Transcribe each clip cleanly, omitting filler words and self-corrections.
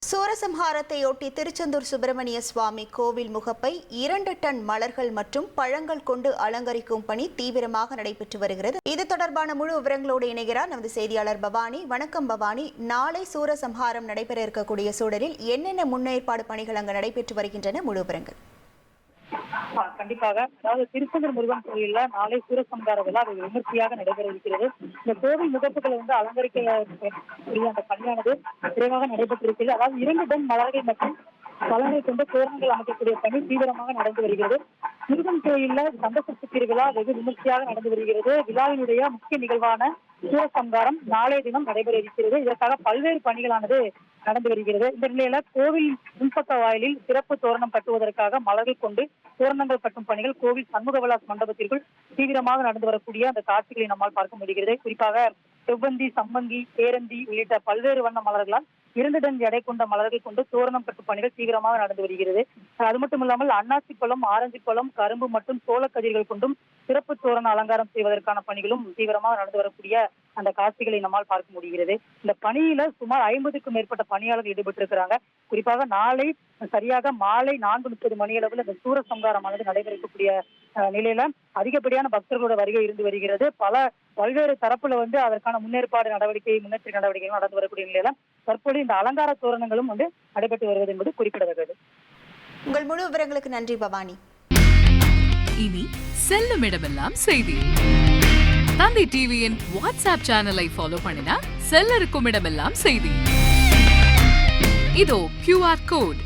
சூரசம்ஹாரத்தையொட்டி திருச்செந்தூர் சுப்பிரமணிய சுவாமி கோவில் முகப்பை 2 டன் மலர்கள் மற்றும் பழங்கள் கொண்டு அலங்கரிக்கும் பணி தீவிரமாக நடைபெற்று வருகிறது. இது தொடர்பான முழு விவரங்களோடு இணைகிறார் நமது செய்தியாளர் பவானி. வணக்கம் பவானி. நாளை சூரசம்ஹாரம் நடைபெற இருக்கக்கூடிய சூழலில் என்னென்ன முன்னேற்பாடு பணிகள் அங்கு நடைபெற்று வருகின்றன? முழு விவரங்கள். கண்டிப்பாக, அதாவது திருச்செந்தூர் முருகன் கோயில்ல நாளை சூரசம்ஹார விழா விமர்சையாக நடைபெற இருக்கிறது. இந்த கோவில் முகப்புகளை அலங்கரிக்கக்கூடிய அந்த பணியானது விரைவாக நடைபெற்றிருக்கிறது. அதாவது 2 டன் மலர்கள் மற்றும் பழங்கள் கொண்டு தோரணங்கள் அமைக்கக்கூடிய பணி தீவிரமாக நடந்து வருகிறது. முருகன் கோயில்ல சந்தசஷ்டி திருவிழா வெகு விமர்சையாக நடந்து வருகிறது. விழாவினுடைய முக்கிய நிகழ்வான சூரசம்ஹாரம் நாளைய தினம் நடைபெற இருக்கிறது. இதற்காக பல்வேறு பணிகளானது நடந்து வருகிறது. இந்த நிலையில கோவில் முன்பக்க வாயிலில் சிறப்பு தோரணம் கட்டுவதற்காக மலர்கள் கொண்டு தோரணங்கள் கட்டும் பணிகள் கோவில் சண்முக விலாஸ் மண்டபத்திற்குள் தீவிரமாக நடந்து வரக்கூடிய அந்த காட்சிகளை நம்மால் பார்க்க முடிகிறது. குறிப்பாக செவ்வந்தி, சம்மங்கி, பேரந்தி உள்ளிட்ட பல்வேறு வண்ண மலர்களால் 2 டன் எடை கொண்ட மலர்கள் கொண்டு தோரணம் கட்டும் பணிகள் தீவிரமாக நடந்து வருகிறது. அது மட்டும் இல்லாமல் அன்னாசி பழம், ஆரஞ்சு பழம், கரும்பு மற்றும் சோளக்கதிர்கள் கொண்டும் சிறப்பு தோரண அலங்காரம் செய்வதற்கான பணிகளும் தீவிரமாக நடந்து வரக்கூடிய அந்த காட்சிகளை நம்மால் பார்க்க முடிகிறது. இந்த பணியில சுமார் 50க்கும் மேற்பட்ட பணியாளர்கள் ஈடுபட்டிருக்கிறாங்க. குறிப்பாக நாளை சரியாக மாலை 4:30 மணியளவில் இந்த சூரசம்ஹாரமானது நடைபெறக்கூடிய நிலையில அதிகப்படியான பக்தர்களோட வருகை இருந்து வருகிறது. பல்வேறு தரப்புல அதற்கான முன்னெச்சரிக்கை நடவடிக்கைகள் நடந்து வரக்கூடிய நிலையில தற்போது இந்த அலங்கார தோரணங்களும் நடைபெற்று வருவது என்பது குறிப்பிடத்தக்கது. உங்கள் முழு விவரங்களுக்கு நன்றி பவானி. இனி செல்லும் இடமெல்லாம் செய்தி. தந்தி டிவியின் வாட்ஸ்அப் சேனலை ஃபாலோ பண்ணினா செல்ல இருக்கும் இடமெல்லாம் செய்தி. இதோ QR கோட்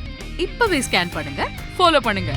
இப்பவே ஸ்கேன் பண்ணுங்க, ஃபாலோ பண்ணுங்க.